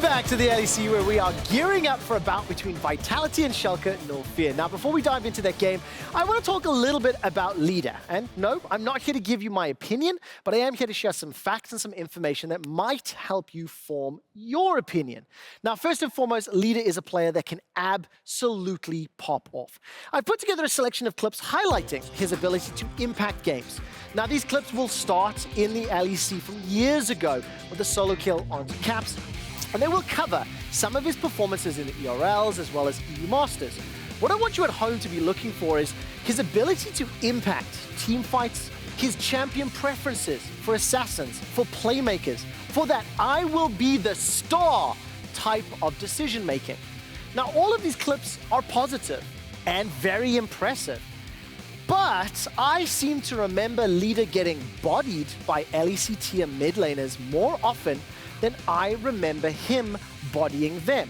back to the LEC, where we are gearing up for a bout between Vitality and Schalke 04. Now, before we dive into that game, I want to talk a little bit about Leader. And no, I'm not here to give you my opinion, but I am here to share some facts and some information that might help you form your opinion. Now, first and foremost, Leader is a player that can absolutely pop off. I've put together a selection of clips highlighting his ability to impact games. Now, these clips will start in the LEC from years ago with a solo kill onto Caps, and they will cover some of his performances in the ERLs as well as EU Masters. What I want you at home to be looking for is his ability to impact team fights, his champion preferences for assassins, for playmakers, for that I will be the star type of decision making. Now, all of these clips are positive and very impressive, but I seem to remember Leader getting bodied by LEC tier mid laners more often than I remember him bodying them.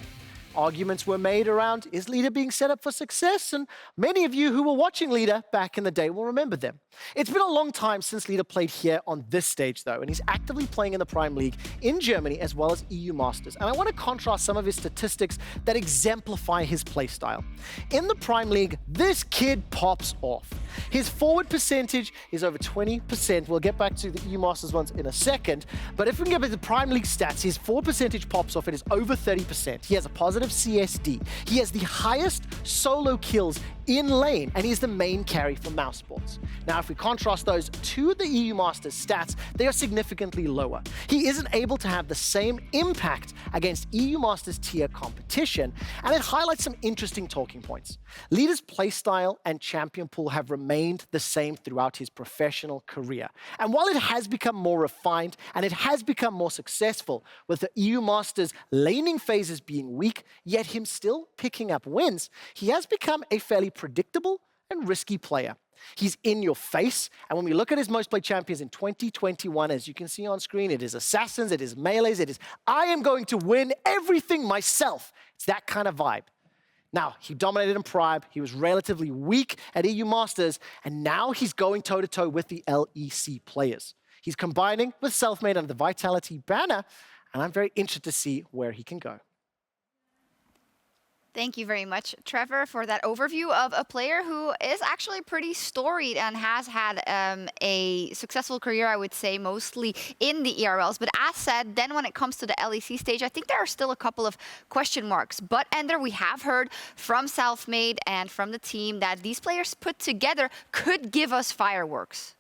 Arguments were made around, is Leader being set up for success? And many of you who were watching Leader back in the day will remember them. It's been a long time since Leader played here on this stage though, and he's actively playing in the Prime League in Germany as well as EU Masters. And I want to contrast some of his statistics that exemplify his playstyle. In the Prime League, this kid pops off. His forward percentage is over 20%. We'll get back to the EU Masters ones in a second. But if we can get back to the Prime League stats, his forward percentage pops off. It is over 30%. He has a positive CSD. He has the highest solo kills in lane, and he's the main carry for mouse sports. Now, if we contrast those to the EU Masters stats, they are significantly lower. He isn't able to have the same impact against EU Masters tier competition, and it highlights some interesting talking points. Leader's playstyle and champion pool have remained the same throughout his professional career. And while it has become more refined and it has become more successful, with the EU Masters laning phases being weak, yet him still picking up wins, he has become a fairly predictable and risky player. He's in your face, and when we look at his most played champions in 2021, as you can see on screen, it is assassins, it is melees, it is I am going to win everything myself. It's that kind of vibe. Now, he dominated in Prime, he was relatively weak at EU Masters, and now he's going toe-to-toe with the LEC players. He's combining with Selfmade under the Vitality banner, and I'm very interested to see where he can go. Thank you very much, Trevor, for that overview of a player who is actually pretty storied and has had a successful career, I would say, mostly in the ERLs. But as said, then when it comes to the LEC stage, I think there are still a couple of question marks. But Ender, we have heard from Selfmade and from the team that these players put together could give us fireworks.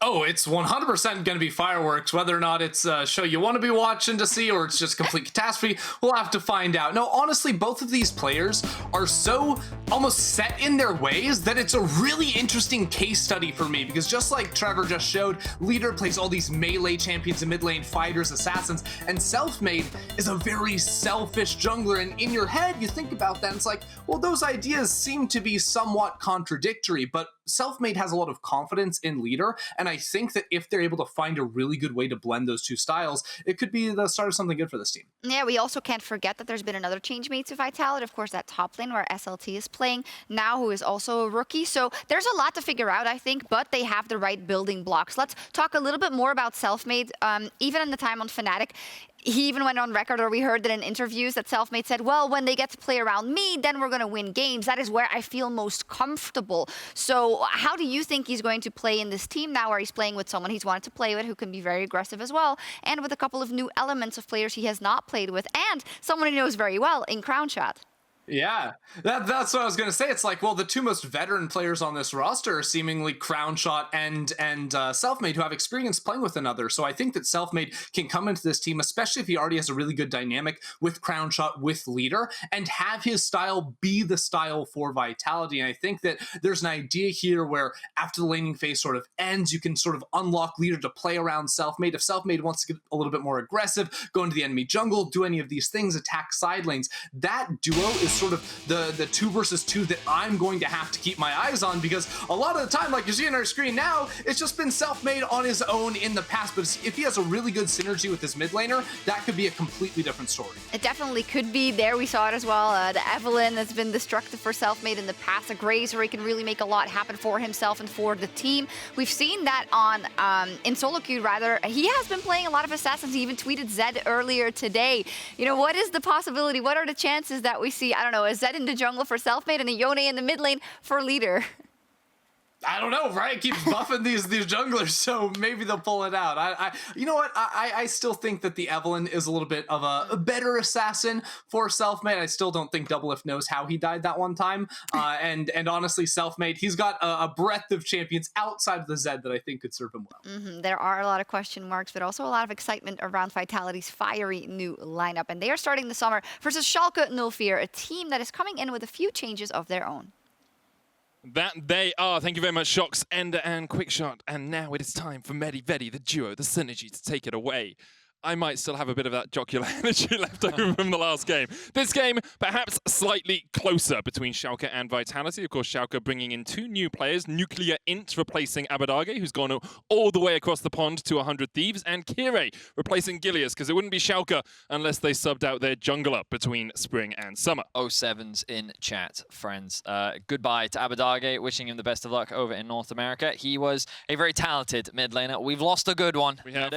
Oh, it's 100% going to be fireworks. Whether or not it's a show you want to be watching to see or it's just complete catastrophe, we'll have to find out. No, honestly, both of these players are so almost set in their ways that it's a really interesting case study for me, because just like Trevor just showed, Leader plays all these melee champions and mid lane fighters, assassins, and Selfmade is a very selfish jungler. And in your head, you think about that and it's like, well, those ideas seem to be somewhat contradictory, but Selfmade has a lot of confidence in Leader, and I think that if they're able to find a really good way to blend those two styles, it could be the start of something good for this team. Yeah, we also can't forget that there's been another change made to Vitality, of course, that top lane where SLT is playing now, who is also a rookie. So there's a lot to figure out, I think, but they have the right building blocks. Let's talk a little bit more about Selfmade. Even in the time on Fnatic, he even went on record, or we heard that in interviews, that Selfmade said, well, when they get to play around me, then we're going to win games. That is where I feel most comfortable. So how do you think he's going to play in this team now, where he's playing with someone he's wanted to play with, who can be very aggressive as well, and with a couple of new elements of players he has not played with, and someone he knows very well in Crownshot? Yeah, that's what I was going to say. It's like, well, the two most veteran players on this roster are seemingly Crownshot and Selfmade, who have experience playing with another. So I think that Selfmade can come into this team, especially if he already has a really good dynamic with Crownshot, with Leader, and have his style be the style for Vitality. And I think that there's an idea here where after the laning phase sort of ends, you can sort of unlock Leader to play around Selfmade. If Selfmade wants to get a little bit more aggressive, go into the enemy jungle, do any of these things, attack side lanes, that duo is is sort of the 2 versus 2 that I'm going to have to keep my eyes on, because a lot of the time, like you see on our screen now, it's just been Selfmade on his own in the past, but if he has a really good synergy with his mid laner, that could be a completely different story. It definitely could be. There we saw it as well. The Evelyn has been destructive for Selfmade in the past. A Graze where he can really make a lot happen for himself and for the team. We've seen that on in solo queue rather. He has been playing a lot of assassins. He even tweeted Zed earlier today. You know, what is the possibility? What are the chances that we see, I don't know, a Zed in the jungle for Selfmade and a Yone in the mid lane for leader? I don't know, Riot keeps buffing these junglers, so maybe they'll pull it out. You know what? I still think that the Evelyn is a little bit of a better assassin for Selfmade. I still don't think Doublelift knows how he died that one time. And honestly, Selfmade, he's got a breadth of champions outside of the Zed that I think could serve him well. There are a lot of question marks, but also a lot of excitement around Vitality's fiery new lineup. And they are starting the summer versus Schalke 04, a team that is coming in with a few changes of their own. That they are. Thank you very much, Sjokz, Ender, and Quickshot. And now it is time for Medi Vedi, the duo, the synergy, to take it away. I might still have a bit of that jocular energy left over from the last game. This game, perhaps slightly closer between Schalke and Vitality. Of course, Schalke bringing in 2 new players. NUCLEARINT replacing Abadage, who's gone all the way across the pond to 100 Thieves. And Kirei replacing Gilius, because it wouldn't be Schalke unless they subbed out their jungler between spring and summer. 07's in chat, friends. Goodbye to Abadage, wishing him the best of luck over in North America. He was a very talented mid laner. We've lost a good one. We have.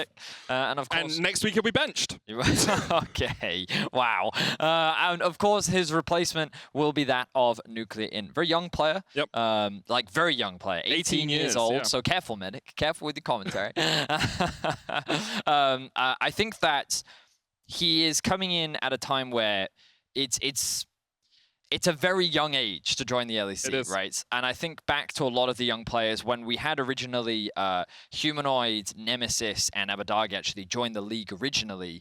And of course... next week he'll be benched. Okay, wow. And of course his replacement will be that of NUCLEARINT. Very young player. Yep. Like very young player. 18 years old. Yeah. So careful, Medic. Careful with the commentary. I think that he is coming in at a time where it's a very young age to join the LEC, right? And I think back to a lot of the young players when we had originally Humanoid, Nemesis, and Abadage actually joined the league originally.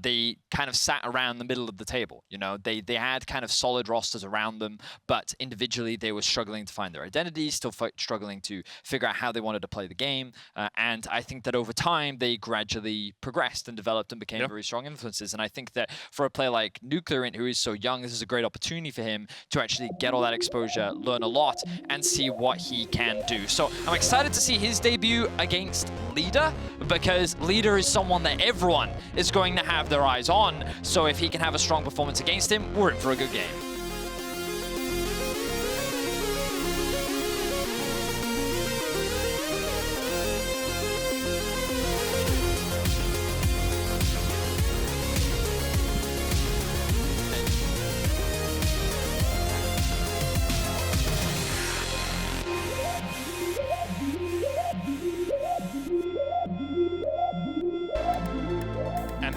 They kind of sat around the middle of the table. You know, they had kind of solid rosters around them, but individually they were struggling to find their identity, still struggling to figure out how they wanted to play the game. And I think that over time they gradually progressed and developed and became very strong influences. And I think that for a player like NUCLEARINT, who is so young, this is a great opportunity for him to actually get all that exposure, learn a lot, and see what he can do. So I'm excited to see his debut against Leader, because Leader is someone that everyone is going to have their eyes on. So if he can have a strong performance against him, we're in for a good game.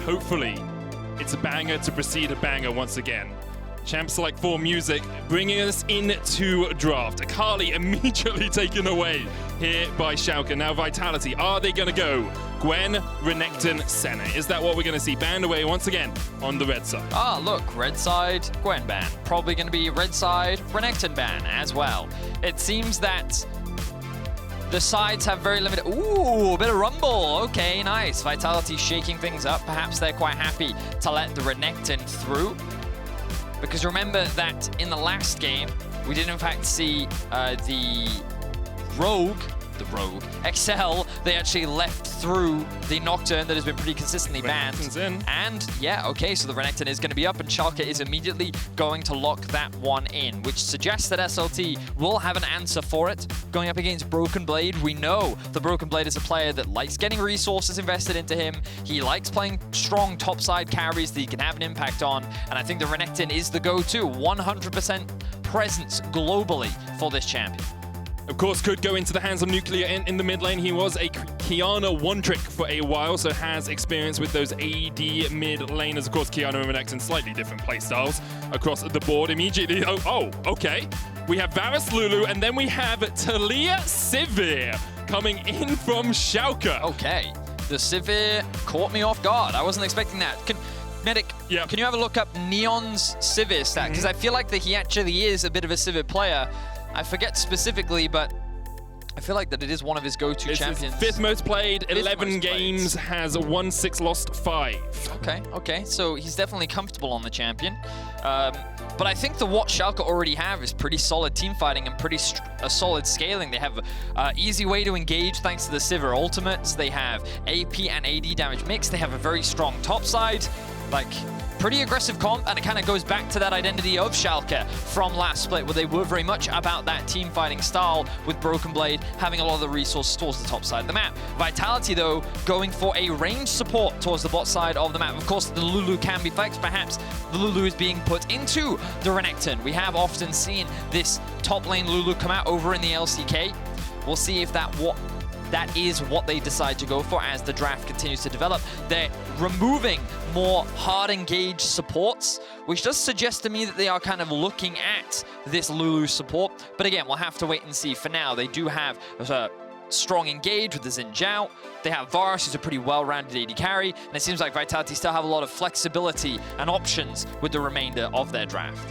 Hopefully, it's a banger to precede a banger once again. Champ Select 4 music bringing us into draft. Akali immediately taken away here by Schalke. Now Vitality, are they going to go Gwen, Renekton, Senna? Is that what we're going to see? Banned away once again on the red side. Ah, look, red side, Gwen ban. Probably going to be red side, Renekton ban as well. It seems that the sides have very limited... Ooh, a bit of rumble. Okay, nice. Vitality shaking things up. Perhaps they're quite happy to let the Renekton through. Because remember that in the last game, we did in fact see the Rogue, Excel, they actually left through the Nocturne that has been pretty consistently banned. In. And yeah, okay, so the Renekton is going to be up and Schalke is immediately going to lock that one in, which suggests that SLT will have an answer for it. Going up against BrokenBlade, we know the BrokenBlade is a player that likes getting resources invested into him. He likes playing strong topside carries that he can have an impact on, and I think the Renekton is the go-to. 100% presence globally for this champion. Of course, could go into the hands of NUCLEARINT in the mid lane. He was a Kiana one-trick for a while, so has experience with those AD mid laners. Of course, Kiana and Renekton, slightly different playstyles across the board. Immediately, oh, okay. We have Varus, Lulu, and then we have Taliyah Sivir coming in from Schalke. Okay, the Sivir caught me off guard. I wasn't expecting that. Medic, can you have a look up Neon's Sivir stat? Because I feel like that he actually is a bit of a Sivir player. I forget specifically, but I feel like that it is one of his go-to champions. 5th most played, 11 games, has won 6, lost 5. Okay, so he's definitely comfortable on the champion. But I think what Schalke already have is pretty solid team fighting and pretty solid scaling. They have an easy way to engage thanks to the Sivir ultimates. They have AP and AD damage mix. They have a very strong top side. Like, pretty aggressive comp, and it kind of goes back to that identity of Schalke from last split, where they were very much about that team fighting style, with BrokenBlade having a lot of the resources towards the top side of the map. Vitality, though, going for a range support towards the bot side of the map. Of course, the Lulu can be flexed. Perhaps the Lulu is being put into the Renekton. We have often seen this top lane Lulu come out over in the LCK. We'll see if that is what they decide to go for as the draft continues to develop. They're removing more hard engaged supports, which does suggest to me that they are kind of looking at this Lulu support. But again, we'll have to wait and see. For now, they do have a strong engage with the Zhao. They have Varus, who's a pretty well-rounded AD carry, and it seems like Vitality still have a lot of flexibility and options with the remainder of their draft.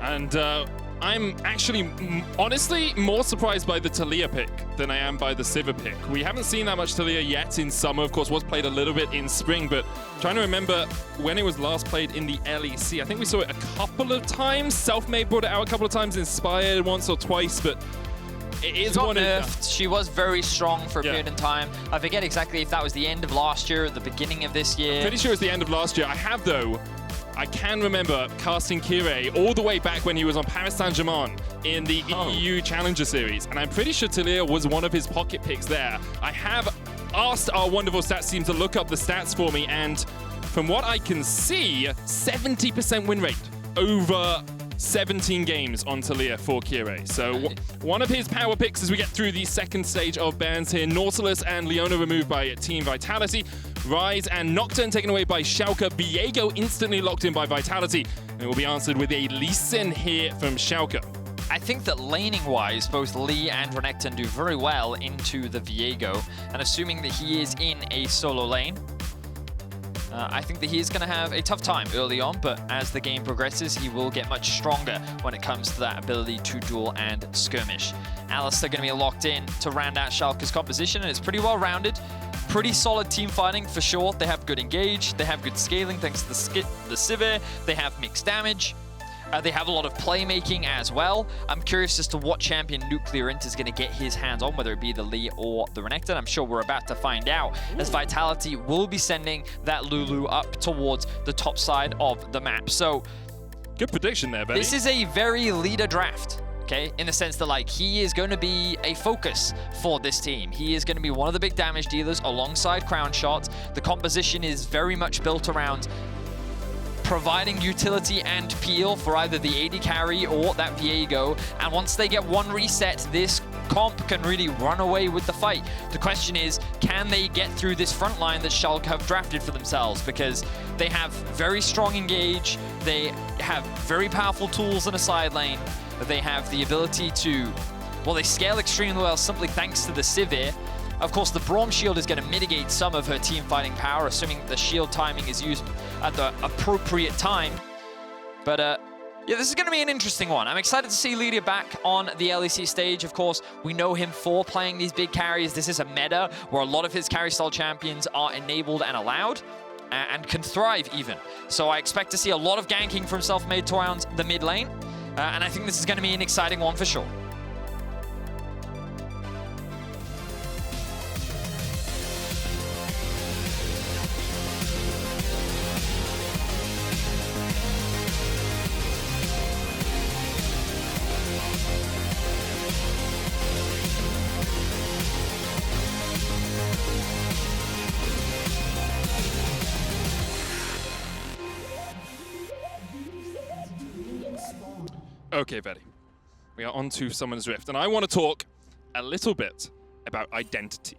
And I'm actually, honestly, more surprised by the Taliyah pick than I am by the Sivir pick. We haven't seen that much Taliyah yet in summer. Of course, was played a little bit in spring, but trying to remember when it was last played in the LEC. I think we saw it a couple of times. Selfmade brought it out a couple of times, Inspired once or twice, but it is one of... She was very strong for a period in time. I forget exactly if that was the end of last year or the beginning of this year. Pretty sure it's the end of last year. I have, though, I can remember casting Kirei all the way back when he was on Paris Saint-Germain in the EU Challenger Series, and I'm pretty sure Taliyah was one of his pocket picks there. I have asked our wonderful stats team to look up the stats for me, and from what I can see, 70% win rate over 17 games on Taliyah for Kirei. So one of his power picks as we get through the second stage of bans here. Nautilus and Leona removed by Team Vitality. Rise and Nocturne taken away by Schalke. Viego instantly locked in by Vitality. And it will be answered with a Lee Sin here from Schalke. I think that laning-wise, both Lee and Renekton do very well into the Viego. And assuming that he is in a solo lane, I think that he is going to have a tough time early on, but as the game progresses, he will get much stronger when it comes to that ability to duel and skirmish. Alistar going to be locked in to round out Schalke's composition, and it's pretty well-rounded. Pretty solid team fighting for sure. They have good engage, they have good scaling thanks to the Sivir, they have mixed damage. They have a lot of playmaking as well. I'm curious as to what champion NUCLEARINT is going to get his hands on, whether it be the Lee or the Renekton. I'm sure we're about to find out, as Vitality will be sending that Lulu up towards the top side of the map. So, good prediction there, Benny. This is a very leader draft. Okay, in the sense that, like, he is going to be a focus for this team. He is going to be one of the big damage dealers alongside Crownshot. The composition is very much built around providing utility and peel for either the AD carry or that Viego. And once they get one reset, this comp can really run away with the fight. The question is, can they get through this front line that Schalke have drafted for themselves? Because they have very strong engage, they have very powerful tools in a side lane, they have the ability to, well, they scale extremely well simply thanks to the Sivir. Of course, the Braum shield is going to mitigate some of her team fighting power, assuming the shield timing is used at the appropriate time. But yeah, this is going to be an interesting one. I'm excited to see Lydia back on the LEC stage. Of course, we know him for playing these big carries. This is a meta where a lot of his carry style champions are enabled and allowed, and can thrive even. So I expect to see a lot of ganking from Selfmade around the mid lane, and I think this is going to be an exciting one for sure. Okay, Vedi. We are on to Summoner's Rift, and I want to talk a little bit about identity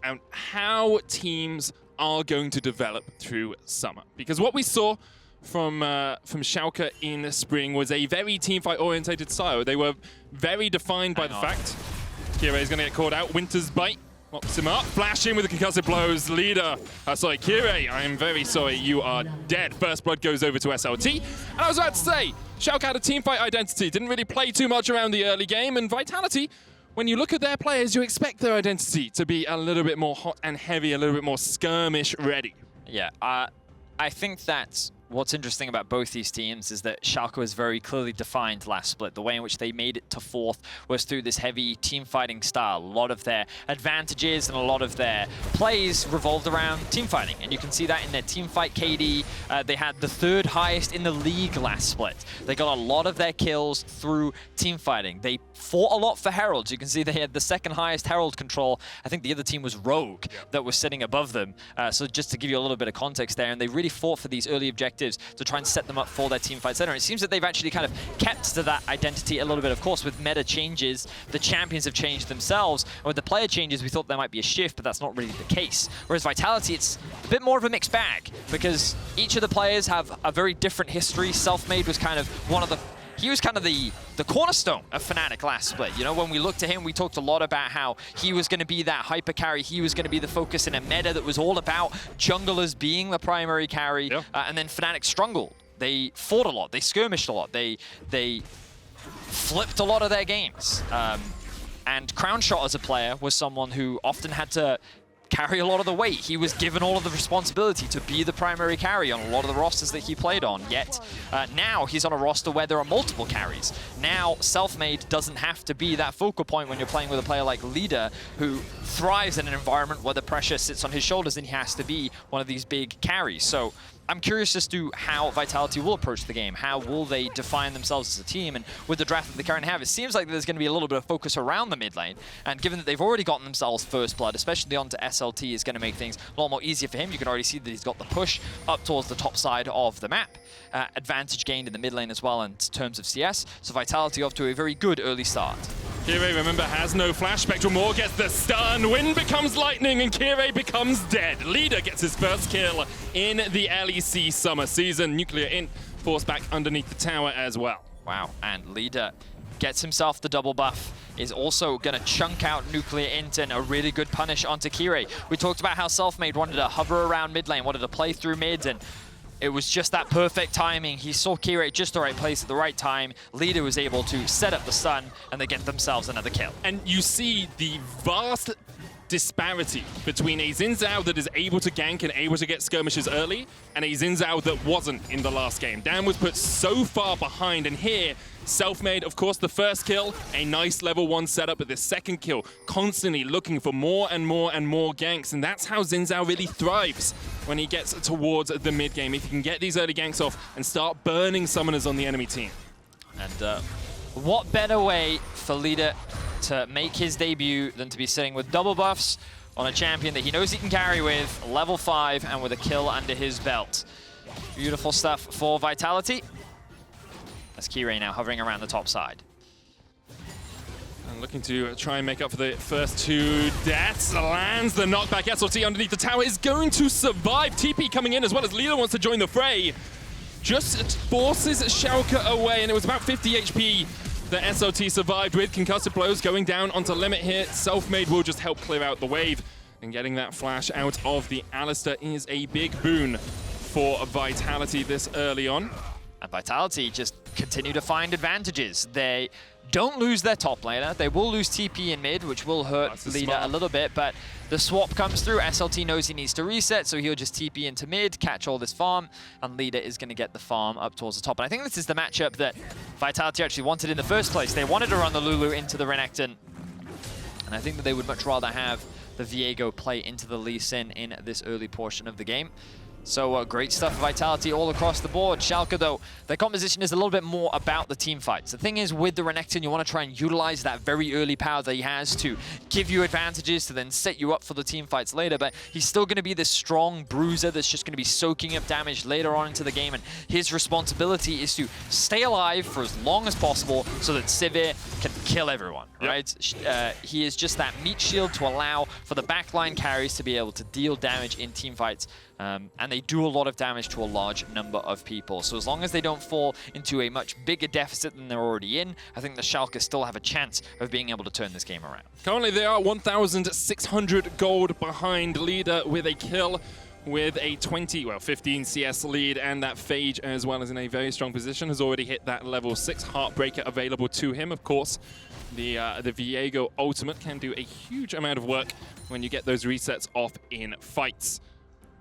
and how teams are going to develop through summer. Because what we saw from Schalke in spring was a very teamfight-orientated style. They were very defined by the fact Kirei is going to get called out. Winter's Bite locks him up. Flash in with the concussive blows. Leader, sorry, Kirei, I am very sorry, you are dead. First blood goes over to SLT. And I was about to say, Schalke had a teamfight identity, didn't really play too much around the early game, and Vitality, when you look at their players, you expect their identity to be a little bit more hot and heavy, a little bit more skirmish ready. Yeah, I think that what's interesting about both these teams is that Schalke was very clearly defined last split. The way in which they made it to 4th was through this heavy team fighting style. A lot of their advantages and a lot of their plays revolved around team fighting. And you can see that in their team fight KD. They had the 3rd highest in the league last split. They got a lot of their kills through team fighting. They fought a lot for Heralds. You can see they had the 2nd highest Herald control. I think the other team was Rogue that was sitting above them. So just to give you a little bit of context there, and they really fought for these early objectives to try and set them up for their team fights later. And it seems that they've actually kind of kept to that identity a little bit. Of course, with meta changes, the champions have changed themselves. And with the player changes, we thought there might be a shift, but that's not really the case. Whereas Vitality, it's a bit more of a mixed bag because each of the players have a very different history. Selfmade was kind of one of the he was kind of the cornerstone of Fnatic last split. You know, when we looked at him, we talked a lot about how he was going to be that hyper carry. He was going to be the focus in a meta that was all about junglers being the primary carry. Yeah. And then Fnatic struggled. They fought a lot. They skirmished a lot. They flipped a lot of their games. And Crownshot as a player was someone who often had to carry a lot of the weight. He was given all of the responsibility to be the primary carry on a lot of the rosters that he played on. Yet now he's on a roster where there are multiple carries. Now Selfmade doesn't have to be that focal point when you're playing with a player like Leader, who thrives in an environment where the pressure sits on his shoulders and he has to be one of these big carries. So I'm curious as to how Vitality will approach the game. How will they define themselves as a team? And with the draft that they currently have, it seems like there's going to be a little bit of focus around the mid lane. And given that they've already gotten themselves first blood, especially onto SLT, is going to make things a lot more easier for him. You can already see that he's got the push up towards the top side of the map. Advantage gained in the mid lane as well in terms of CS. So Vitality off to a very good early start. Kirei, remember, has no flash. Spectral Maw gets the stun. Wind becomes lightning, and Kirei becomes dead. Leader gets his first kill in the LEC Summer season. NUCLEARINT forced back underneath the tower as well. Wow, and Leader gets himself the double buff. Is also going to chunk out NUCLEARINT and a really good punish onto Kirei. We talked about how Selfmade wanted to hover around mid lane, wanted to play through mid, and it was just that perfect timing. He saw Kirei just the right place at the right time. Leader was able to set up the stun, and they get themselves another kill. And you see the vast disparity between a Xin Zhao that is able to gank and able to get skirmishes early, and a Xin Zhao that wasn't in the last game. Dan was put so far behind, and here, Selfmade, of course, the first kill, a nice level 1 setup, but the second kill, constantly looking for more and more and more ganks, and that's how Xin Zhao really thrives when he gets towards the mid game. If he can get these early ganks off and start burning summoners on the enemy team. And what better way for Leader to make his debut than to be sitting with double buffs on a champion that he knows he can carry with, level 5, and with a kill under his belt. Beautiful stuff for Vitality. As Kirei now hovering around the top side. And looking to try and make up for the first 2 deaths. Lands the knockback. SLT underneath the tower is going to survive. TP coming in as well as Leader wants to join the fray. Just forces Schalke away, and it was about 50 HP that SLT survived with. Concussive blows going down onto limit here. Selfmade will just help clear out the wave, and getting that flash out of the Alistar is a big boon for Vitality this early on. And Vitality just continue to find advantages. They don't lose their top laner. They will lose TP in mid, which will hurt Leader a little bit, but the swap comes through. SLT knows he needs to reset, so he'll just TP into mid, catch all this farm, and Leader is going to get the farm up towards the top. And I think this is the matchup that Vitality actually wanted in the first place. They wanted to run the Lulu into the Renekton, and I think that they would much rather have the Viego play into the Lee Sin in this early portion of the game. So great stuff for Vitality all across the board. Schalke, though, their composition is a little bit more about the team fights. The thing is, with the Renekton, you want to try and utilize that very early power that he has to give you advantages to then set you up for the team fights later. But he's still going to be this strong bruiser that's just going to be soaking up damage later on into the game. And his responsibility is to stay alive for as long as possible so that Sivir can kill everyone, right? He is just that meat shield to allow for the backline carries to be able to deal damage in team fights. And they do a lot of damage to a large number of people. So as long as they don't fall into a much bigger deficit than they're already in, I think the Schalke still have a chance of being able to turn this game around. Currently they are 1,600 gold behind Leader with a kill, with a 15 CS lead, and that Phage as well is in a very strong position, has already hit that level 6 Heartbreaker available to him. Of course, the Viego ultimate can do a huge amount of work when you get those resets off in fights.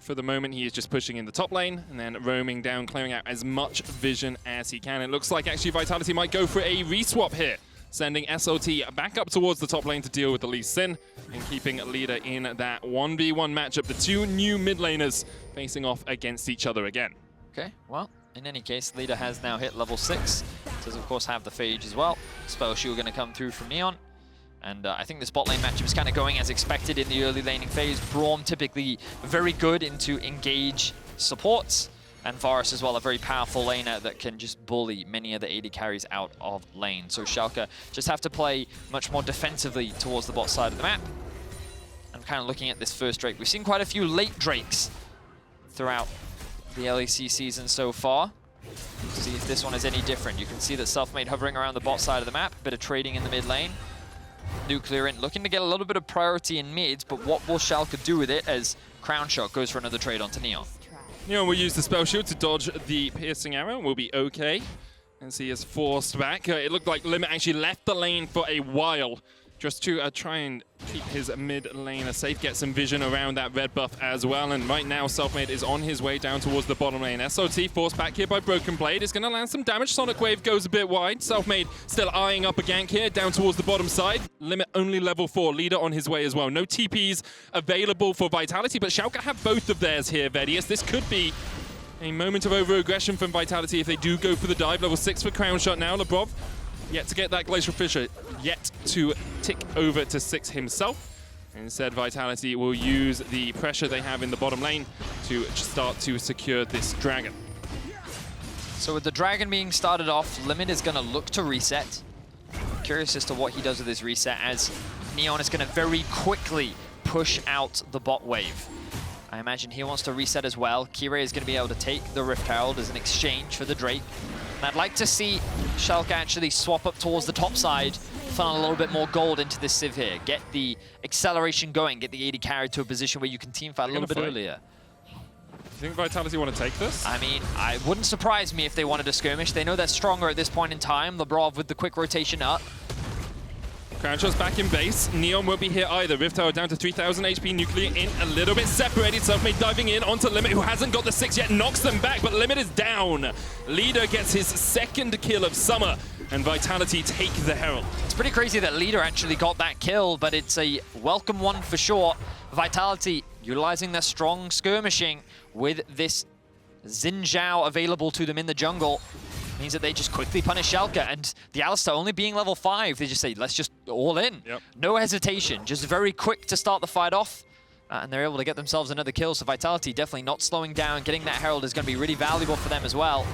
for the moment, he is just pushing in the top lane and then roaming down, clearing out as much vision as he can. It looks like actually Vitality might go for a reswap here, sending SLT back up towards the top lane to deal with the Lee Sin and keeping Leader in that 1v1 matchup. The two new mid laners facing off against each other again. Okay, well, in any case, Leader has now hit level 6. Does, of course, have the Phage as well. Spell Shield going to come through from Neon. And I think this bot lane matchup is kind of going as expected in the early laning phase. Braum typically very good into engage supports. And Varus as well, a very powerful laner that can just bully many of the AD carries out of lane. So Schalke just have to play much more defensively towards the bot side of the map. I'm kind of looking at this first Drake. We've seen quite a few late Drakes throughout the LEC season so far. See if this one is any different. You can see that Selfmade hovering around the bot side of the map, a bit of trading in the mid lane. NUCLEARINT looking to get a little bit of priority in mids, but what will Schalke do with it as Crownshot goes for another trade onto Neon? Neon will use the spell shield to dodge the piercing arrow, will be okay. As he is forced back. It looked like Limit actually left the lane for a while, just to try and keep his mid laner safe, get some vision around that red buff as well. And right now, Selfmade is on his way down towards the bottom lane. SOT forced back here by BrokenBlade. It's going to land some damage. Sonic Wave goes a bit wide. Selfmade still eyeing up a gank here, down towards the bottom side. Limit only level 4. Leader on his way as well. No TPs available for Vitality, but Schalke have both of theirs here, Vedius. This could be a moment of over-aggression from Vitality if they do go for the dive. Level 6 for Crownshot now. Labrov yet to get that Glacial Fissure, yet to tick over to 6 himself. Instead, Vitality will use the pressure they have in the bottom lane to start to secure this dragon. So with the dragon being started off, Limit is going to look to reset. Curious as to what he does with his reset, as Neon is going to very quickly push out the bot wave. I imagine he wants to reset as well. Kirei is going to be able to take the Rift Herald as an exchange for the Drake. And I'd like to see Schalke actually swap up towards the top side, funnel a little bit more gold into this Siv here, get the acceleration going, get the AD carry to a position where you can teamfight a little bit earlier. You think Vitality want to take this? I mean, it wouldn't surprise me if they wanted to skirmish. They know they're stronger at this point in time. Labrov with the quick rotation up. Crownshot's back in base. Neon won't be here either. Rift Tower down to 3,000 HP. Nuclear in a little bit separated. Selfmade diving in onto Limit, who hasn't got the 6 yet. Knocks them back, but Limit is down. Leader gets his second kill of Summer, and Vitality take the Herald. It's pretty crazy that Leader actually got that kill, but it's a welcome one for sure. Vitality utilizing their strong skirmishing with this Zhao available to them in the jungle. Means that they just quickly punish Schalke, and the Alistar only being level 5, they just say, let's just all in. Yep. No hesitation, just very quick to start the fight off, and they're able to get themselves another kill. So Vitality definitely not slowing down. Getting that Herald is going to be really valuable for them as well.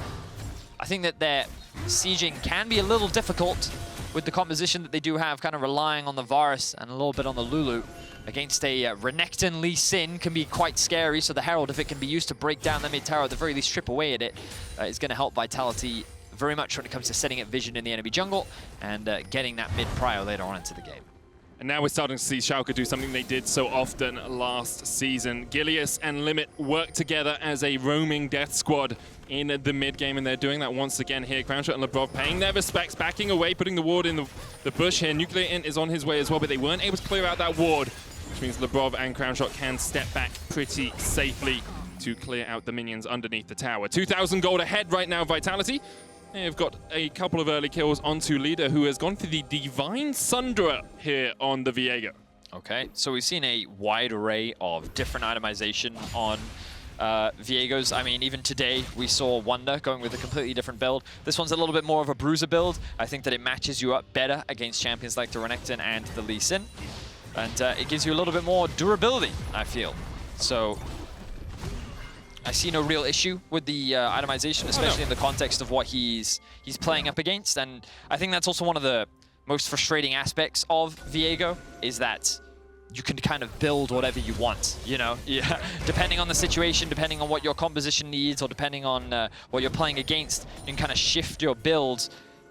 I think that their sieging can be a little difficult with the composition that they do have, kind of relying on the Varus and a little bit on the Lulu. Against a Renekton Lee Sin can be quite scary, so the Herald, if it can be used to break down the mid tower, at the very least strip away at it, is going to help Vitality very much when it comes to setting up vision in the enemy jungle and getting that mid prio later on into the game. And now we're starting to see Schalke do something they did so often last season. Gilius and Limit work together as a roaming death squad in the mid game, and they're doing that once again here. Crownshot and Labrov paying their respects, backing away, putting the ward in the bush here. NUCLEARINT is on his way as well, but they weren't able to clear out that ward, which means Labrov and Crownshot can step back pretty safely to clear out the minions underneath the tower. 2,000 gold ahead right now, Vitality. They've got a couple of early kills onto Leader, who has gone for the Divine Sundra here on the Viego. Okay, so we've seen a wide array of different itemization on Viego's. I mean, even today we saw Wonder going with a completely different build. This one's a little bit more of a bruiser build. I think that it matches you up better against champions like the Renekton and the Lee Sin. And it gives you a little bit more durability, I feel. So I see no real issue with the itemization, especially in the context of what he's playing up against. And I think that's also one of the most frustrating aspects of Viego, is that you can kind of build whatever you want, you know? Yeah. Depending on the situation, depending on what your composition needs, or depending on what you're playing against, you can kind of shift your build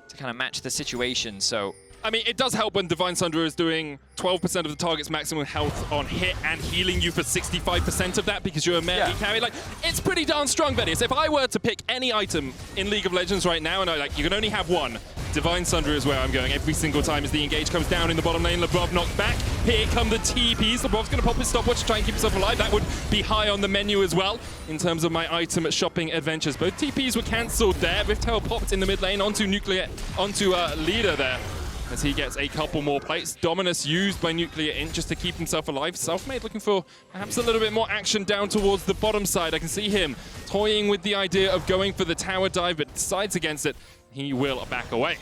to kind of match the situation. So I mean, it does help when Divine Sunderer is doing 12% of the target's maximum health on hit and healing you for 65% of that because you're a melee carry. Like, it's pretty darn strong, Vedius. If I were to pick any item in League of Legends right now, and you can only have one, Divine Sunderer is where I'm going every single time as the engage comes down in the bottom lane. Labrov knocked back. Here come the TPs. Labrov's going to pop his stopwatch to try and keep himself alive. That would be high on the menu as well in terms of my item shopping adventures. Both TPs were cancelled there. Rift Tail popped in the mid lane onto Leader there, as he gets a couple more plates. Dominus used by NUCLEARINT just to keep himself alive. Selfmade looking for perhaps a little bit more action down towards the bottom side. I can see him toying with the idea of going for the tower dive, but decides against it. He will back away.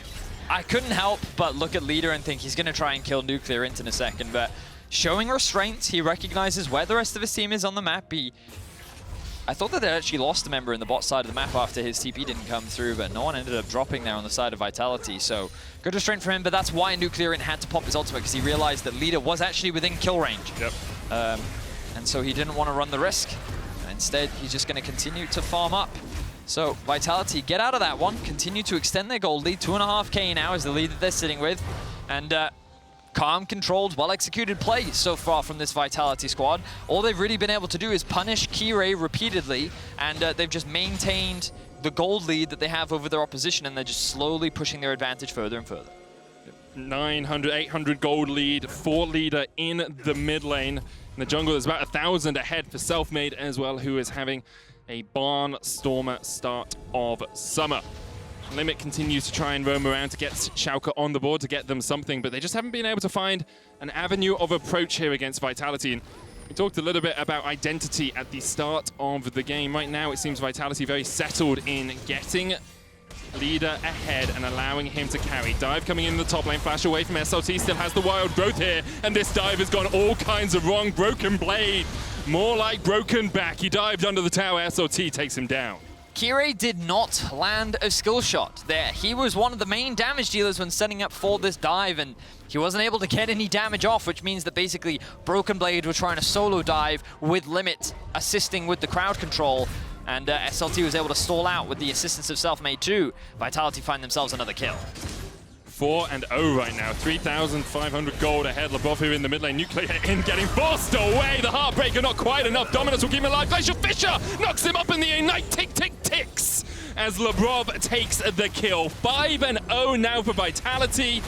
I couldn't help but look at Leader and think he's going to try and kill NUCLEARINT in a second, but showing restraint, he recognizes where the rest of his team is on the map. I thought that they actually lost a member in the bot side of the map after his TP didn't come through, but no one ended up dropping there on the side of Vitality. So good restraint for him, but that's why NUCLEARINT had to pop his ultimate, because he realized that Leader was actually within kill range. Yep. And so he didn't want to run the risk. Instead, he's just going to continue to farm up. So Vitality get out of that one, continue to extend their gold lead. 2.5k now is the lead that they're sitting with. And calm, controlled, well-executed play so far from this Vitality squad. All they've really been able to do is punish Kirei repeatedly, and they've just maintained the gold lead that they have over their opposition, and they're just slowly pushing their advantage further and further. 900, 800 gold lead for Leader in the mid lane. In the jungle, there's about 1,000 ahead for Selfmade as well, who is having a barnstormer start of summer. Limit continues to try and roam around to get Schalke on the board to get them something, but they just haven't been able to find an avenue of approach here against Vitality. And we talked a little bit about identity at the start of the game. Right now, it seems Vitality very settled in getting Leader ahead and allowing him to carry. Dive coming in the top lane, flash away from SLT, still has the wild growth here, and this dive has gone all kinds of wrong. BrokenBlade, more like broken back. He dived under the tower, SLT takes him down. Kirei did not land a skill shot there. He was one of the main damage dealers when setting up for this dive, and he wasn't able to get any damage off, which means that basically BrokenBlade was trying to solo dive with Limit assisting with the crowd control, and SLT was able to stall out with the assistance of Selfmade too. Vitality find themselves another kill. 4-0 right now, 3,500 gold ahead. Labrov here in the mid lane, NUCLEARINT getting forced away. The Heartbreaker not quite enough. Dominus will keep him alive. Glacial Fissure knocks him up in the Ignite. Tick, tick, ticks as Labrov takes the kill. 5-0 now for Vitality.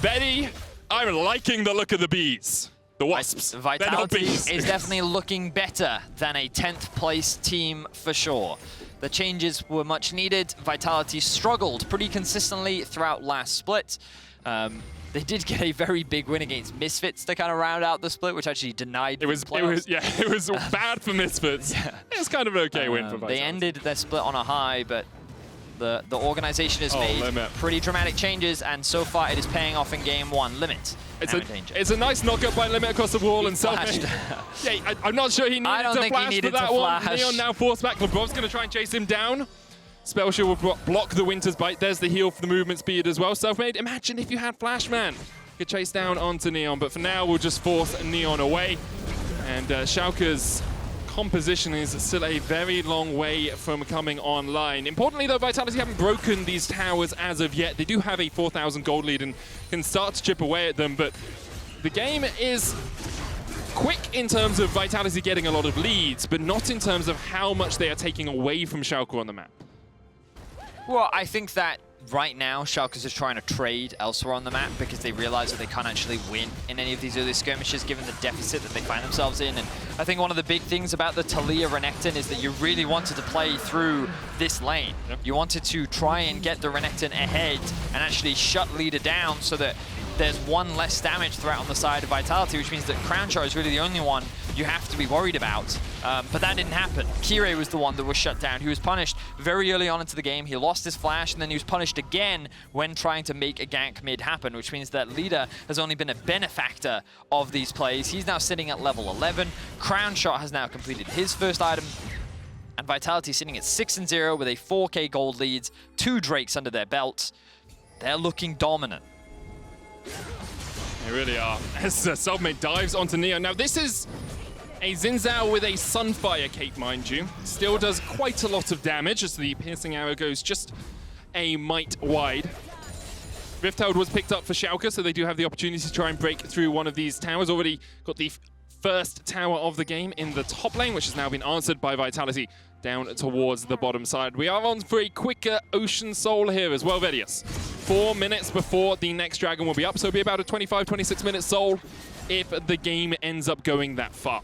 Betty, I'm liking the look of the bees. The Wasps. Vitality is definitely looking better than a 10th place team for sure. The changes were much needed. Vitality struggled pretty consistently throughout last split. They did get a very big win against Misfits to kind of round out the split, which actually denied it was bad for Misfits. Yeah. It was kind of an okay win for Vitality. They ended their split on a high, but the organization has made pretty dramatic changes, and so far it is paying off in game one. Limit. It's a nice knockup by Limit across the wall, and Selfmade. Yeah, I'm not sure he needed to flash for that one. Neon now forced back. Labrov's going to try and chase him down. Spell Shield will block the Winter's Bite. There's the heal for the movement speed as well. Selfmade, imagine if you had Flash, man. You could chase down onto Neon, but for now we'll just force Neon away. And Schalke's composition is still a very long way from coming online. Importantly though, Vitality haven't broken these towers as of yet. They do have a 4,000 gold lead and can start to chip away at them, but the game is quick in terms of Vitality getting a lot of leads, but not in terms of how much they are taking away from Schalke on the map. Well, I think that right now, Schalke is just trying to trade elsewhere on the map because they realize that they can't actually win in any of these early skirmishes given the deficit that they find themselves in. And I think one of the big things about the Taliyah Renekton is that you really wanted to play through this lane. Yep. You wanted to try and get the Renekton ahead and actually shut Leader down so that there's one less damage threat on the side of Vitality, which means that Crownshot is really the only one you have to be worried about. But that didn't happen. Kirei was the one that was shut down. He was punished very early on into the game. He lost his flash, and then he was punished again when trying to make a gank mid happen, which means that Leader has only been a benefactor of these plays. He's now sitting at level 11. Crownshot has now completed his first item. And Vitality sitting at 6-0 with a 4k gold leads, 2 Drakes under their belts. They're looking dominant. They really are. As Selfmade dives onto Neon. Now this is a Xin Zhao with a Sunfire cape, mind you. Still does quite a lot of damage as the piercing arrow goes just a mite wide. Rifthold was picked up for Schalke, so they do have the opportunity to try and break through one of these towers. Already got the first tower of the game in the top lane, which has now been answered by Vitality down towards the bottom side. We are on for a quicker Ocean Soul here as well, Vedius. 4 minutes before the next dragon will be up, so it'll be about a 25, 26-minute Soul if the game ends up going that far.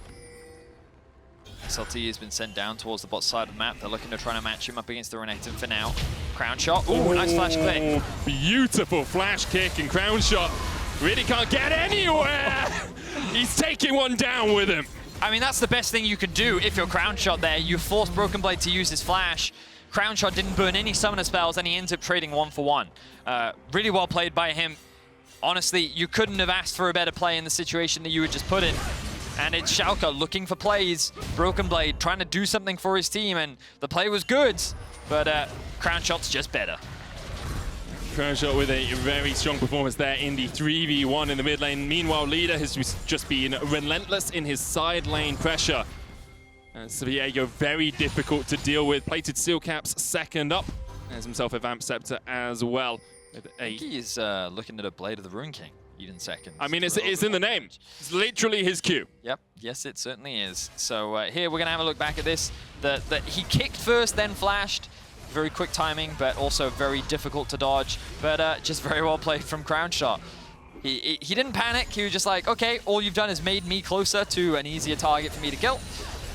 SLT has been sent down towards the bot side of the map. They're looking to try to match him up against the Renekton for now. Crownshot. Ooh, nice flash click. Beautiful flash kick, and Crownshot really can't get anywhere. He's taking one down with him. I mean, that's the best thing you can do if you're Crownshot there. You force BrokenBlade to use his flash. Crownshot didn't burn any summoner spells, and he ends up trading 1 for 1. Really well played by him. Honestly, you couldn't have asked for a better play in the situation that you were just put in. And it's Schalke looking for plays. BrokenBlade trying to do something for his team, and the play was good, but Crownshot's just better. Crownshot with a very strong performance there in the 3v1 in the mid lane. Meanwhile, Leader has just been relentless in his side lane pressure. And so Viego very difficult to deal with. Plated steel caps second up. Has himself a Vamp Scepter as well. With I think he's looking at a Blade of the Rune King. Even second. I mean, it's in the name. It's literally his Q. Yep. Yes, it certainly is. So here we're going to have a look back at this. He kicked first, then flashed. Very quick timing, but also very difficult to dodge. But just very well played from Crownshot. He didn't panic. He was just like, okay, all you've done is made me closer to an easier target for me to kill.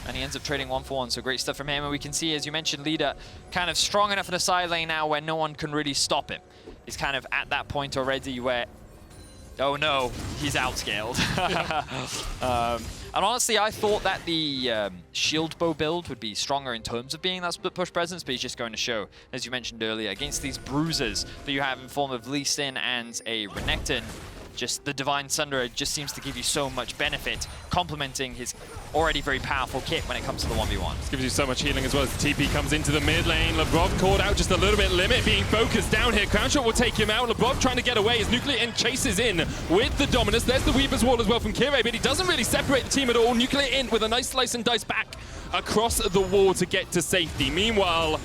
And he ends up trading 1 for 1, so great stuff from him. And we can see, as you mentioned, Leader kind of strong enough in the side lane now where no one can really stop him. He's kind of at that point already where, oh no, he's outscaled. And honestly, I thought that the shield bow build would be stronger in terms of being that split push presence, but he's just going to show, as you mentioned earlier, against these bruisers that you have in form of Lee Sin and a Renekton, just the Divine Sunderer just seems to give you so much benefit, complementing his already very powerful kit when it comes to the 1v1. This gives you so much healing as well as the TP comes into the mid lane. Labrov caught out just a little bit, Limit being focused down here. Crownshot will take him out. Labrov trying to get away as NUCLEARINT chases in with the Dominus. There's the Weaver's Wall as well from Kirei, but he doesn't really separate the team at all. NUCLEARINT with a nice slice and dice back across the wall to get to safety. Meanwhile,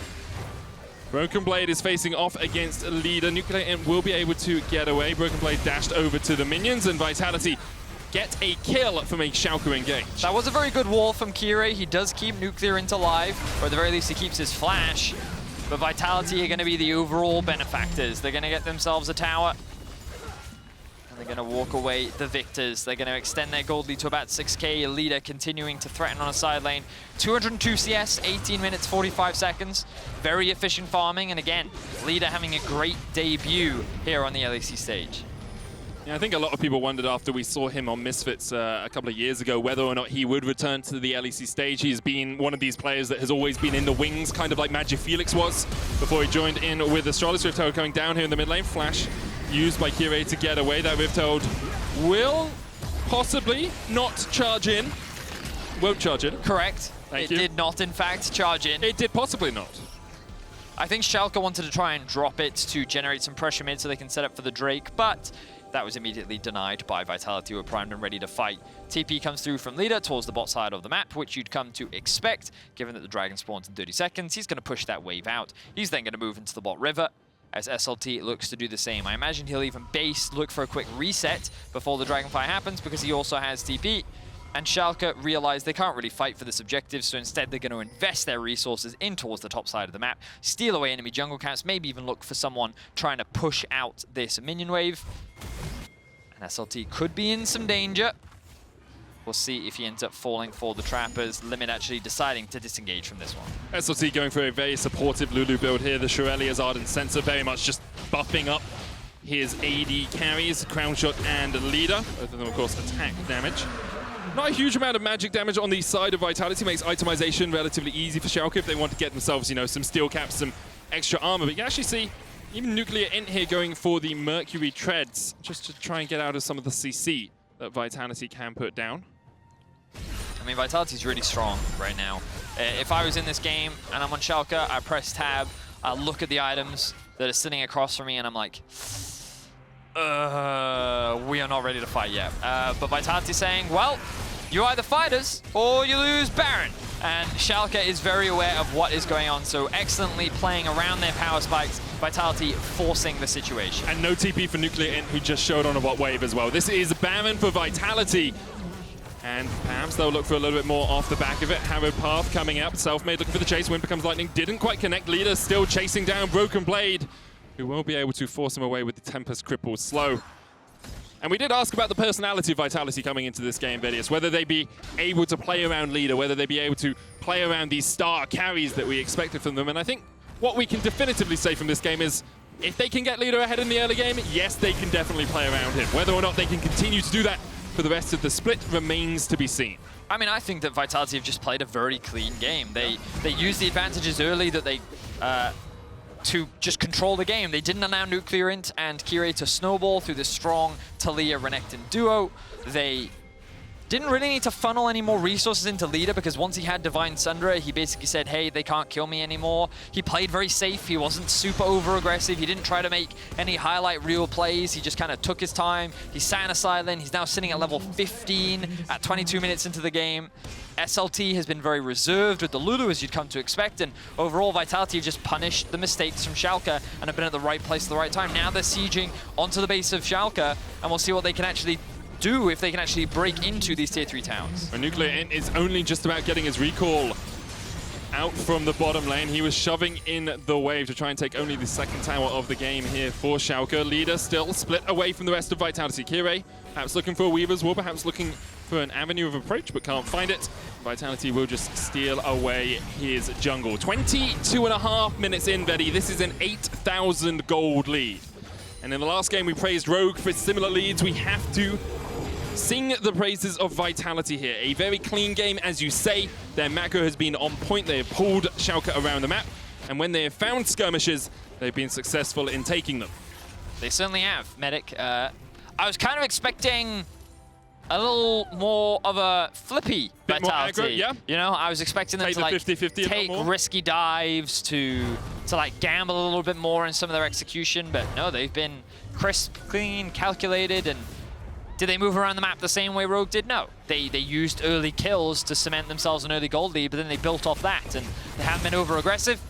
BrokenBlade is facing off against Leader. NUCLEARINT will be able to get away. BrokenBlade dashed over to the minions, and Vitality get a kill from a Schalke engage. That was a very good wall from Kirei. He does keep NUCLEARINT alive, or at the very least he keeps his flash. But Vitality are going to be the overall benefactors. They're going to get themselves a tower. And they're going to walk away the victors. They're going to extend their gold lead to about 6k. Leader continuing to threaten on a side lane. 202 CS, 18 minutes, 45 seconds. Very efficient farming. And again, Leader having a great debut here on the LEC stage. Yeah, I think a lot of people wondered after we saw him on Misfits a couple of years ago whether or not he would return to the LEC stage. He's been one of these players that has always been in the wings, kind of like Magic Felix was before he joined in with Astralis. Rifthold coming down here in the mid lane. Flash used by Kirei to get away. That Rifthold will possibly not charge in. Won't charge in. Correct. Thank you. It did not, in fact, charge in. It did possibly not. I think Schalke wanted to try and drop it to generate some pressure mid so they can set up for the Drake, but that was immediately denied by Vitality, who were primed and ready to fight. TP comes through from Leader towards the bot side of the map, which you'd come to expect, given that the dragon spawns in 30 seconds. He's going to push that wave out. He's then going to move into the bot river, as SLT looks to do the same. I imagine he'll even base, look for a quick reset before the Dragonfire happens, because he also has TP. And Schalke realize they can't really fight for this objective, so instead they're going to invest their resources in towards the top side of the map, steal away enemy jungle camps, maybe even look for someone trying to push out this minion wave. And SLT could be in some danger. We'll see if he ends up falling for the trappers. Limit actually deciding to disengage from this one. SLT going for a very supportive Lulu build here. The Shirelia's Ardent Sensor very much just buffing up his AD carries, Crownshot and Leader. Both of them, of course, attack damage. Not a huge amount of magic damage on the side of Vitality. Makes itemization relatively easy for Schalke if they want to get themselves, you know, some steel caps, some extra armor. But you can actually see even NUCLEARINT here going for the Mercury Treads just to try and get out of some of the CC that Vitality can put down. I mean, Vitality's really strong right now. If I was in this game and I'm on Schalke, I press tab, I look at the items that are sitting across from me, and I'm like, we are not ready to fight yet. But Vitality's saying, well, you either fight us or you lose Baron. And Schalke is very aware of what is going on, so excellently playing around their power spikes, Vitality forcing the situation. And no TP for NUCLEARINT, who just showed on a bot wave as well. This is Baron for Vitality. And perhaps they'll look for a little bit more off the back of it. Harrowed Path coming up. Selfmade looking for the chase. Wind becomes lightning. Didn't quite connect. Leader still chasing down BrokenBlade, who won't be able to force him away with the Tempest crippled slow. And we did ask about the personality of Vitality coming into this game, Vedius, whether they be able to play around Leader, whether they be able to play around these star carries that we expected from them. And I think what we can definitively say from this game is if they can get Leader ahead in the early game, yes, they can definitely play around him. Whether or not they can continue to do that for the rest of the split remains to be seen. I mean, I think that Vitality have just played a very clean game. They used the advantages early that they to just control the game. They didn't allow NUCLEARINT and Kirei to snowball through the strong Taliyah Renekton duo. They didn't really need to funnel any more resources into Leader because once he had Divine Sundra, he basically said, hey, they can't kill me anymore. He played very safe. He wasn't super over-aggressive. He didn't try to make any highlight reel plays. He just kind of took his time. He sat in a side lane. He's now sitting at level 15 at 22 minutes into the game. SLT has been very reserved with the Lulu, as you'd come to expect, and overall Vitality have just punished the mistakes from Schalke and have been at the right place at the right time. Now they're sieging onto the base of Schalke, and we'll see what they can actually do if they can actually break into these tier 3 towns. NUCLEARINT is only just about getting his recall out from the bottom lane. He was shoving in the wave to try and take only the second tower of the game here for Schalke. Leader still split away from the rest of Vitality. Kirei perhaps looking for a Weaver's Wall, perhaps looking for an avenue of approach, but can't find it. Vitality will just steal away his jungle. 22.5 minutes in, Vedi. This is an 8,000 gold lead. And in the last game, we praised Rogue for similar leads. We have to sing the praises of Vitality here. A very clean game, as you say. Their macro has been on point. They have pulled Schalke around the map. And when they have found skirmishes, they've been successful in taking them. They certainly have, Medic. I was kind of expecting a little more of a flippy Vitality. Aggro, yeah. You know, I was expecting them Take to like 50-50 take risky dives, to like gamble a little bit more in some of their execution, but no, they've been crisp, clean, calculated, and did they move around the map the same way Rogue did? No. They used early kills to cement themselves an early gold lead, but then they built off that, and they haven't been over-aggressive,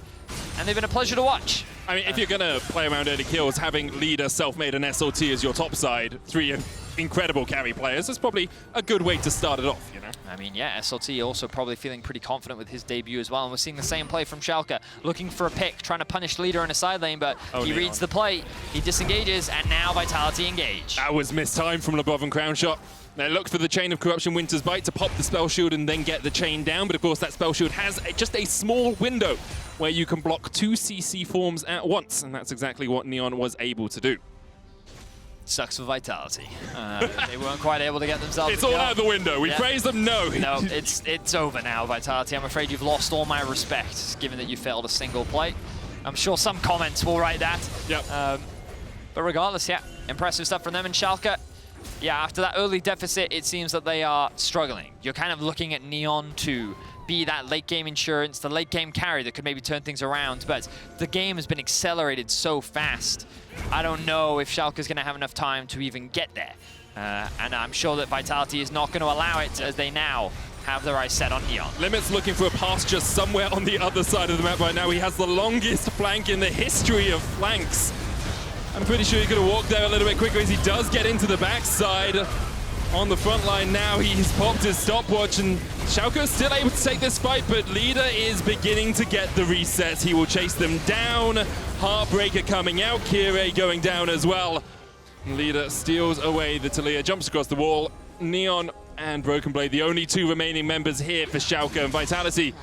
and they've been a pleasure to watch. I mean, if you're going to play around early kills, having Leader, Selfmade, and SLT as your top side, 3 incredible carry players, that's probably a good way to start it off, you know? I mean, yeah, SLT also probably feeling pretty confident with his debut as well, and we're seeing the same play from Schalke, looking for a pick, trying to punish Leader in a side lane, but he reads the play, he disengages, and now Vitality engage. That was missed time from Labrov and Crownshot. They look for the Chain of Corruption, Winter's Bite, to pop the spell shield and then get the chain down, but of course that spell shield has just a small window where you can block 2 CC forms at once, and that's exactly what Neon was able to do. Sucks for Vitality. They weren't quite able to get themselves. It's all out the window. We praise them. No. No, it's over now, Vitality. I'm afraid you've lost all my respect, given that you failed a single play. I'm sure some comments will write that. Yep. But regardless, yeah, impressive stuff from them in Schalke. Yeah, after that early deficit, it seems that they are struggling. You're kind of looking at Neon to be that late game insurance, the late game carry that could maybe turn things around, but the game has been accelerated so fast. I don't know if Schalke is going to have enough time to even get there. And I'm sure that Vitality is not going to allow it, as they now have their eyes set on Neon. Limit's looking for a pass just somewhere on the other side of the map right now. He has the longest flank in the history of flanks. I'm pretty sure he's going to walk there a little bit quicker as he does get into the backside. On the front line now, he's popped his stopwatch, and Schalke is still able to take this fight, but Leader is beginning to get the resets. He will chase them down. Heartbreaker coming out, Kirei going down as well. Leader steals away the Taliyah, jumps across the wall. Neon and BrokenBlade, the only 2 remaining members here for Schalke, and Vitality.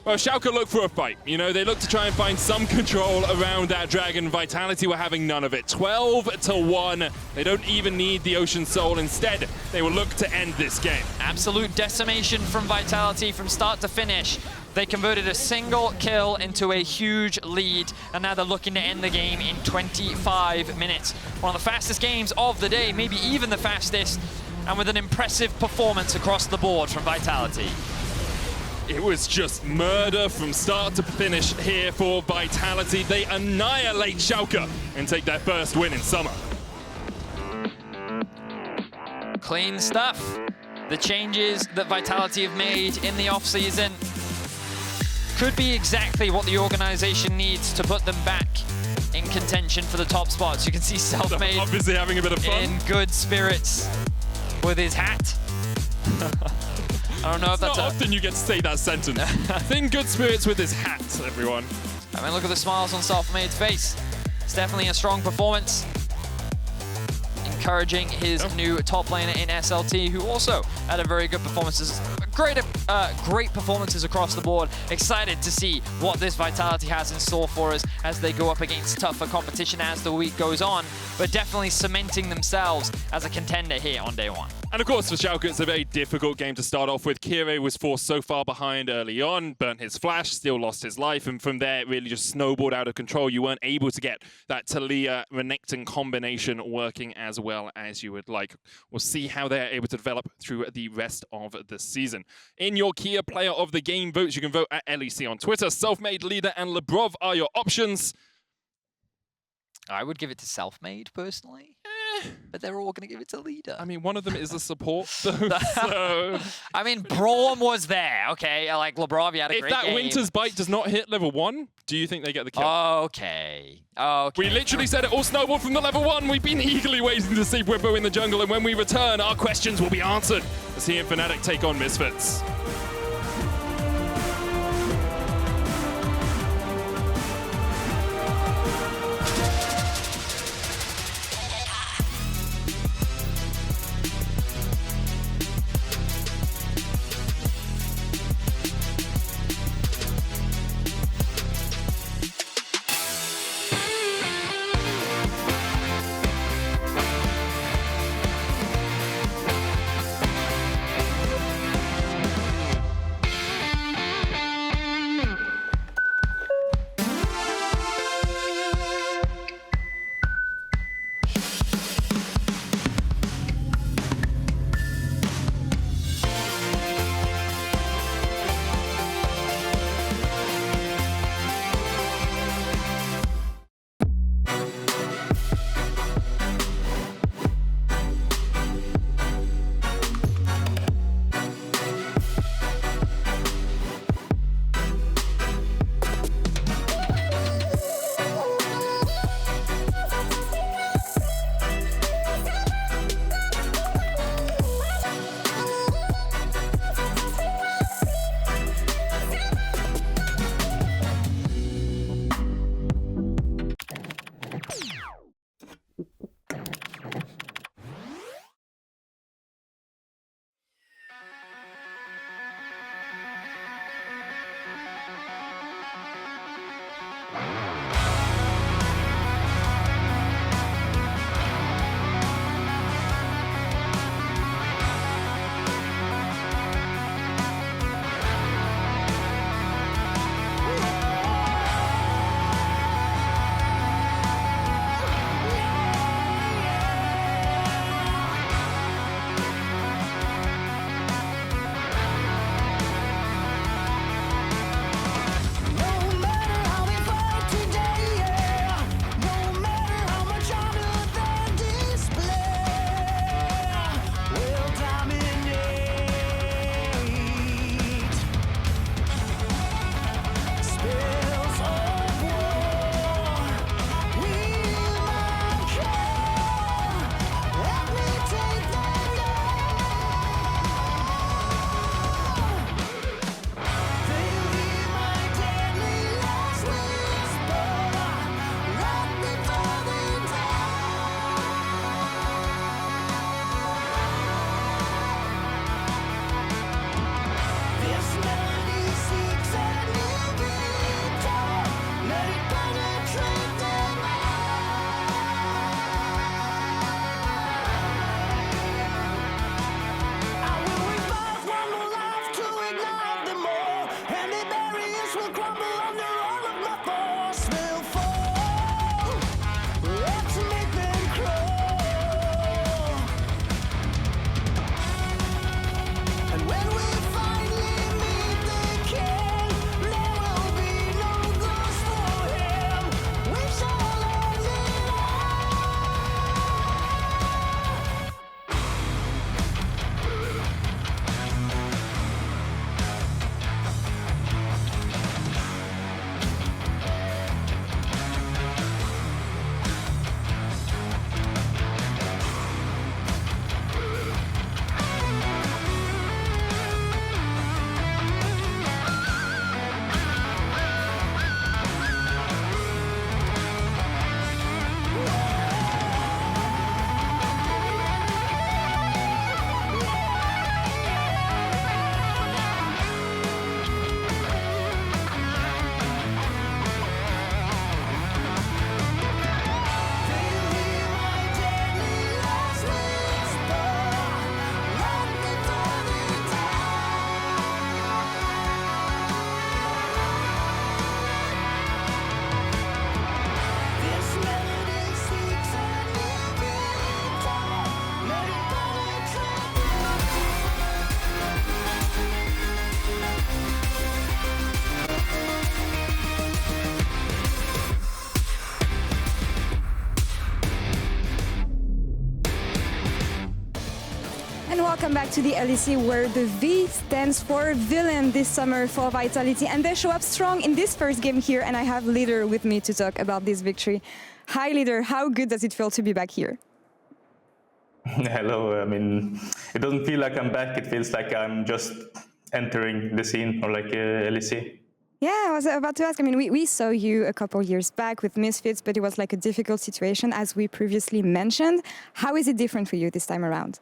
Well, Schalke look for a fight. You know, they look to try and find some control around that dragon. Vitality were having none of it. 12-1. They don't even need the Ocean Soul. Instead, they will look to end this game. Absolute decimation from Vitality from start to finish. They converted a single kill into a huge lead, and now they're looking to end the game in 25 minutes. One of the fastest games of the day, maybe even the fastest, and with an impressive performance across the board from Vitality. It was just murder from start to finish here for Vitality. They annihilate Schalke and take their first win in summer. Clean stuff. The changes that Vitality have made in the offseason could be exactly what the organization needs to put them back in contention for the top spots. You can see Selfmade obviously having a bit of fun. In good spirits with his hat. I don't know if that's not often you get to say that sentence. In good spirits with his hat, everyone. I mean, look at the smiles on Selfmade's face. It's definitely a strong performance. Encouraging his new top laner in SLT, who also had a very good performances. Great performances across the board. Excited to see what this Vitality has in store for us as they go up against tougher competition as the week goes on, but definitely cementing themselves as a contender here on day one. And of course, for Schalke, it's a very difficult game to start off with. Kirei was forced so far behind early on, burnt his flash, still lost his life, and from there, it really just snowballed out of control. You weren't able to get that Taliyah Renekton combination working as well as you would like. We'll see how they're able to develop through the rest of the season. In your Kia Player of the Game votes, you can vote at LEC on Twitter. Selfmade, Leader, and Labrov are your options. I would give it to Selfmade, personally. But they're all going to give it to Leader. I mean, one of them is a support, though, so... I mean, Braum was there, okay? Like, Labrov, had a great game. If that Winter's Bite does not hit level 1, do you think they get the kill? Okay. We literally said it all snowballed from the level 1. We've been eagerly waiting to see Whippo in the jungle, and when we return, our questions will be answered as he and Fnatic take on Misfits. welcome back to the LEC, where the V stands for villain this summer for Vitality, and they show up strong in this first game here, and I have Leader with me to talk about this victory. Hi Leader, how good does it feel to be back here? Hello, I mean, it doesn't feel like I'm back, it feels like I'm just entering the scene, or like LEC. Yeah, I was about to ask. I mean, we saw you a couple years back with Misfits, but it was like a difficult situation, as we previously mentioned. How is it different for you this time around?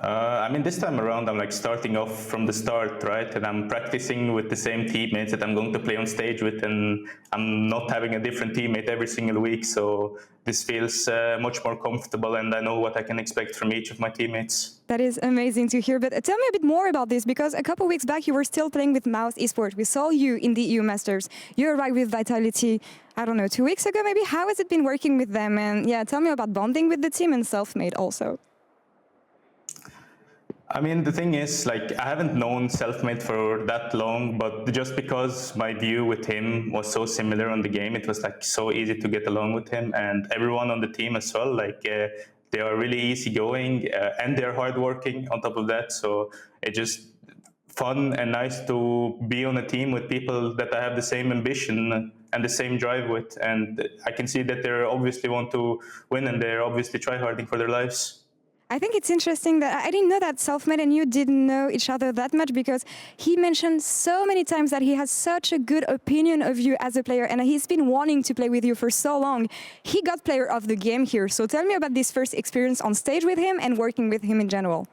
I mean, this time around, I'm like starting off from the start, right? And I'm practicing with the same teammates that I'm going to play on stage with, and I'm not having a different teammate every single week. So this feels much more comfortable, and I know what I can expect from each of my teammates. That is amazing to hear. But tell me a bit more about this, because a couple weeks back, you were still playing with Mouse Esports. We saw you in the EU Masters. You arrived with Vitality, I don't know, 2 weeks ago maybe? How has it been working with them? And yeah, tell me about bonding with the team and Selfmade also. I mean, the thing is, like, I haven't known Selfmade for that long, but just because my view with him was so similar on the game, it was like so easy to get along with him, and everyone on the team as well. Like, they are really easygoing and they're hardworking on top of that. So it's just fun and nice to be on a team with people that I have the same ambition and the same drive with. And I can see that they obviously want to win, and they're obviously tryharding for their lives. I think it's interesting that I didn't know that Selfmade and you didn't know each other that much, because he mentioned so many times that he has such a good opinion of you as a player, and he's been wanting to play with you for so long. He got player of the game here. So tell me about this first experience on stage with him and working with him in general.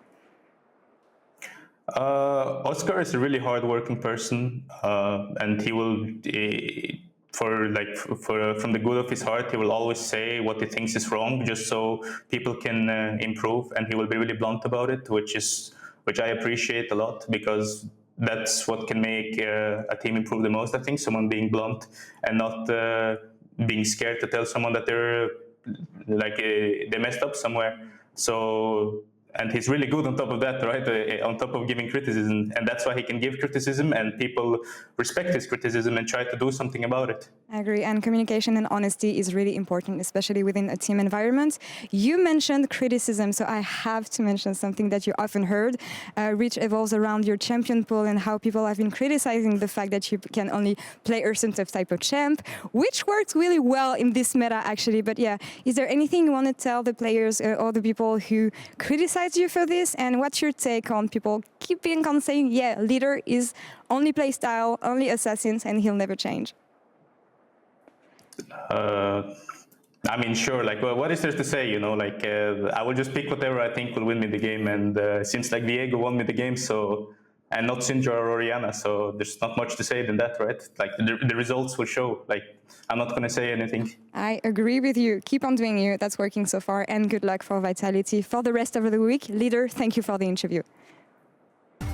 Oscar is a really hardworking person, and he will, from the good of his heart, he will always say what he thinks is wrong, just so people can improve, and he will be really blunt about it, which I appreciate a lot, because that's what can make a team improve the most. I think someone being blunt and not being scared to tell someone that they're they messed up somewhere. So. And he's really good on top of that, right? On top of giving criticism. And that's why he can give criticism, and people respect his criticism and try to do something about it. I agree. And communication and honesty is really important, especially within a team environment. You mentioned criticism, so I have to mention something that you often heard, which evolves around your champion pool and how people have been criticizing the fact that you can only play a certain type of champ, which works really well in this meta, actually. But yeah, is there anything you want to tell the players or the people who criticize you for this, and what's your take on people keeping on saying, yeah, Leader is only play style, only assassins, and he'll never change? I mean, sure, like, well, what is there to say, you know, like, I will just pick whatever I think will win me the game, and since like Viego won me the game, so, and not Syndra or Orianna, so there's not much to say than that, right? Like, the results will show. Like, I'm not going to say anything. I agree with you. Keep on doing you. That's working so far, and good luck for Vitality for the rest of the week. Leader, thank you for the interview.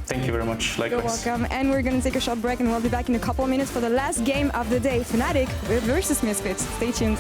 Thank you very much. Likewise. You're welcome. And we're going to take a short break, and we'll be back in a couple of minutes for the last game of the day, Fnatic versus Misfits. Stay tuned.